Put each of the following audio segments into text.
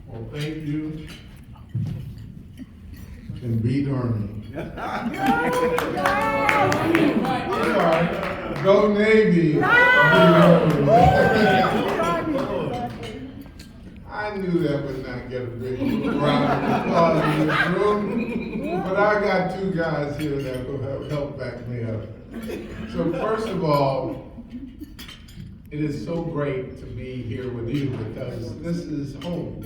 Well, thank you. And beat Army. Sorry. Go Navy. I knew that would not get a big round of applause in this room, but I got two guys here that will help back me up. So first of all, it is so great to be here with you because this is home.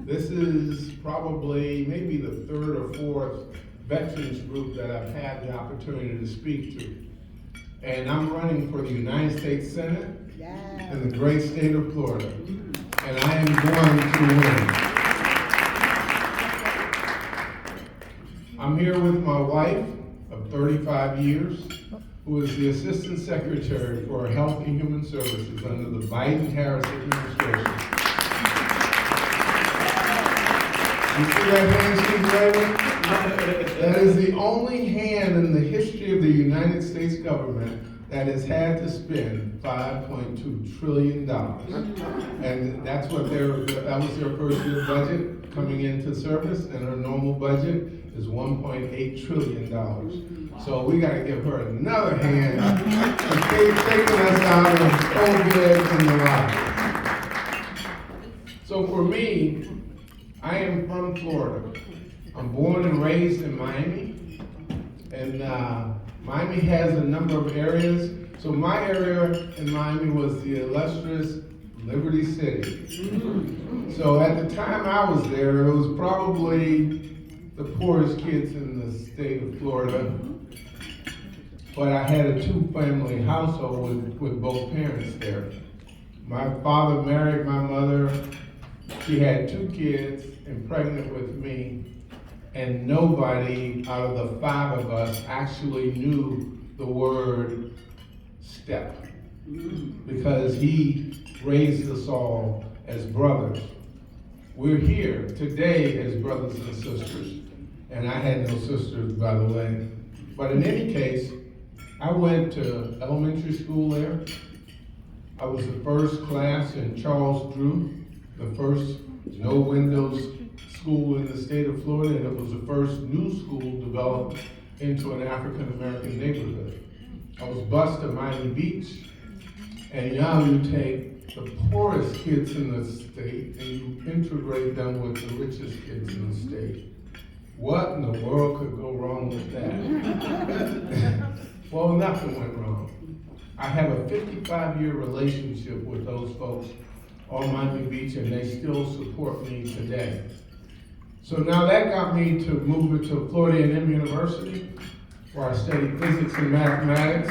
This is probably maybe the third or fourth veterans group that I've had the opportunity to speak to. And I'm running for the United States Senate in the great state of Florida. And I am going to win. I'm here with my wife of 35 years, who is the Assistant Secretary for Health and Human Services under the Biden-Harris administration. You see that hand she's waving? That is the only hand in the history of the United States government that has had to spend $5.2 trillion. And that's what that was their first year budget coming into service, and her normal budget is $1.8 trillion. So we gotta give her another hand for taking us out of COVID and the like. So for me, I am from Florida. I'm born and raised in Miami, and Miami has a number of areas. So my area in Miami was the illustrious Liberty City. So at the time I was there, it was probably the poorest kids in the state of Florida. But I had a two-family household with both parents there. My father married my mother. She had two kids and pregnant with me. And nobody out of the five of us actually knew the word step, because he raised us all as brothers. We're here today as brothers and sisters, and I had no sisters, by the way. But in any case, I went to elementary school there. I was the first class in Charles Drew, the first no windows school in the state of Florida, and it was the first new school developed into an African American neighborhood. I was bused to Miami Beach, and now you take the poorest kids in the state and you integrate them with the richest kids in the state. What in the world could go wrong with that? Well, nothing went wrong. I have a 55-year relationship with those folks on Miami Beach, and they still support me today. So now that got me to move to Florida A&M University, where I studied physics and mathematics.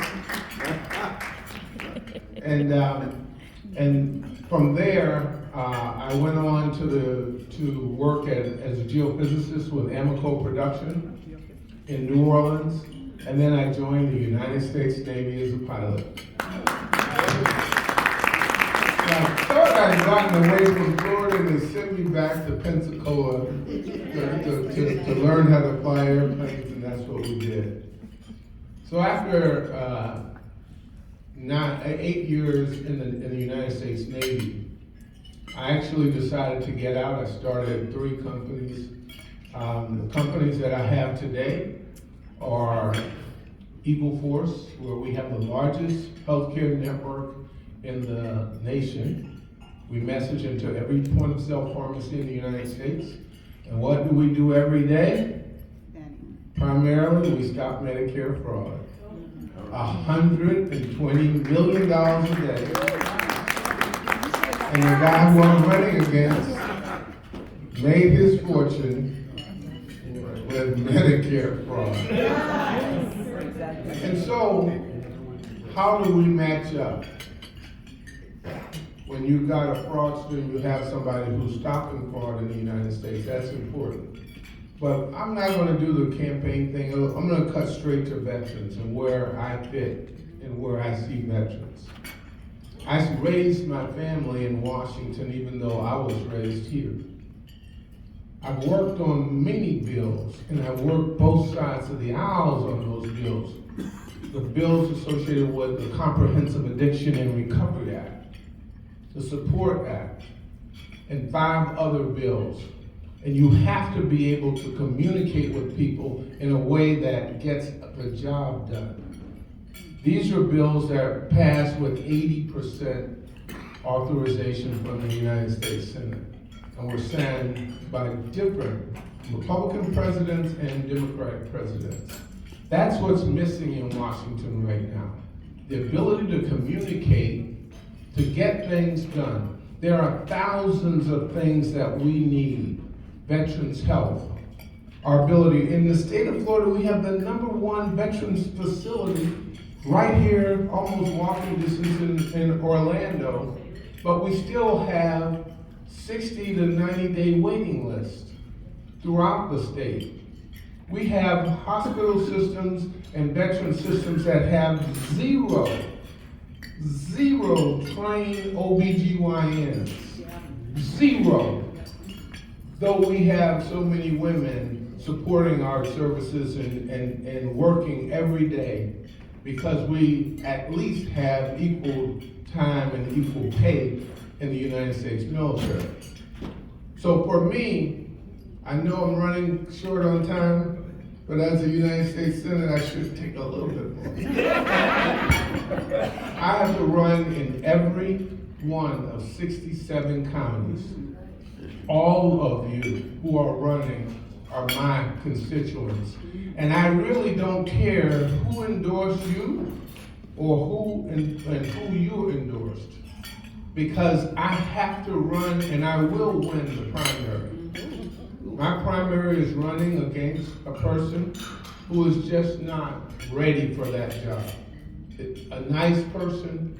And from there, I went on to work as a geophysicist with Amoco Production in New Orleans, and then I joined the United States Navy as a pilot. I thought I'd gotten away from Florida, and they sent me back to Pensacola to learn how to fly airplanes, and that's what we did. So after 8 years in the United States Navy, I actually decided to get out. I started 3 companies. The companies that I have today are Eagle Force, where we have the largest healthcare network in the nation. We message into every point of sale pharmacy in the United States. And what do we do every day? Primarily, we stop Medicare fraud. $120 million a day. And the guy who I'm running against made his fortune with Medicare fraud. And so, how do we match up? When you've got a fraudster and you have somebody who's stopping fraud in the United States, that's important. But I'm not going to do the campaign thing. I'm going to cut straight to veterans and where I fit and where I see veterans. I raised my family in Washington, even though I was raised here. I've worked on many bills, and I've worked both sides of the aisles on those bills. The bills associated with the Comprehensive Addiction and Recovery Act, the Support Act, and 5 other bills. And you have to be able to communicate with people in a way that gets the job done. These are bills that pass with 80% authorization from the United States Senate. And were signed by different Republican presidents and Democratic presidents. That's what's missing in Washington right now. The ability to communicate, to get things done. There are thousands of things that we need. Veterans health, our ability. In the state of Florida, we have the #1 veterans facility right here, almost walking distance in Orlando, but we still have 60 to 90-day waiting list throughout the state. We have hospital systems and veteran systems that have zero trained OBGYNs. Zero. Though we have so many women supporting our services and working every day, because we at least have equal time and equal pay in the United States military. So for me, I know I'm running short on time, but as a United States Senator, I should take a little bit more. I have to run in every one of 67 counties. All of you who are running are my constituents. And I really don't care who endorsed you or who you endorsed, because I have to run and I will win the primary. My primary is running against a person who is just not ready for that job. A nice person,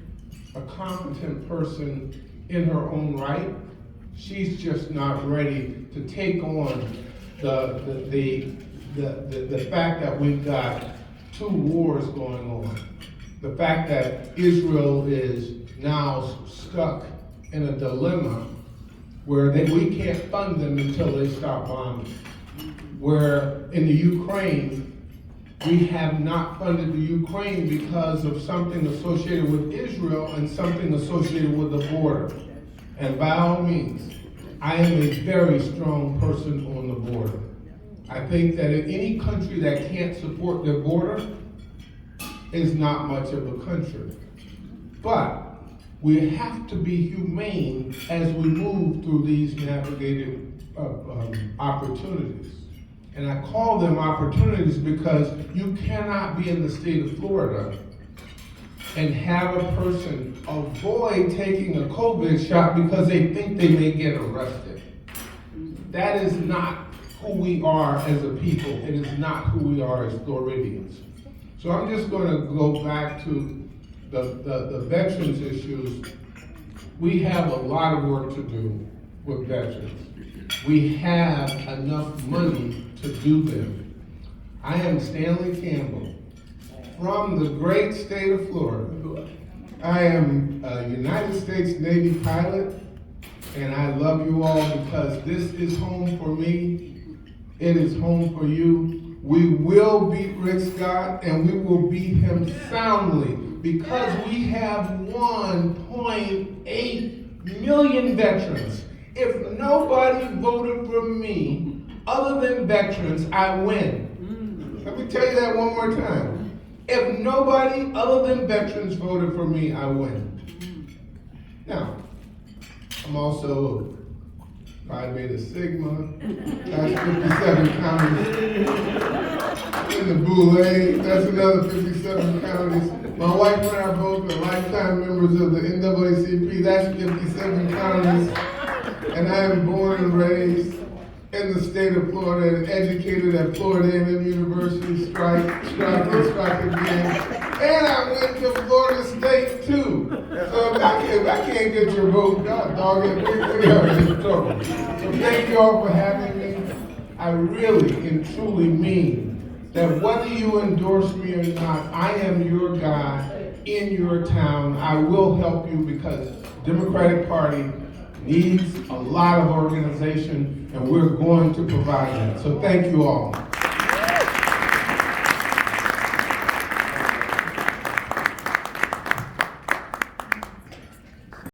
a competent person in her own right. She's just not ready to take on the fact that we've got 2 wars going on. The fact that Israel is now stuck in a dilemma where we can't fund them until they stop bombing. Where in the Ukraine, we have not funded the Ukraine because of something associated with Israel and something associated with the border. And by all means, I am a very strong person on the border. I think that any country that can't support their border is not much of a country. But we have to be humane as we move through these navigated opportunities. And I call them opportunities because you cannot be in the state of Florida and have a person avoid taking a COVID shot because they think they may get arrested. That is not who we are as a people. It is not who we are as Floridians. So I'm just going to go back to the veterans issues. We have a lot of work to do with veterans. We have enough money to do them. I am Stanley Campbell from the great state of Florida. I am a United States Navy pilot, and I love you all because this is home for me. It is home for you. We will beat Rick Scott, and we will beat him soundly because we have 1.8 million veterans. If nobody voted for me other than veterans, I win. Let me tell you that one more time. If nobody other than veterans voted for me, I win. Now, I'm also Phi Beta Sigma. That's 57 counties. In the Boule, that's another 57 counties. My wife and I are both are lifetime members of the NAACP. That's 57 counties. And I am born and raised in the state of Florida and educated at Florida A&M University, strike again. And I went to Florida State too. So if I can't get your vote, God dog it, we are in trouble. So thank you all for having me. I really and truly mean that whether you endorse me or not, I am your guy in your town. I will help you because Democratic Party needs a lot of organization, and we're going to provide that. So thank you all.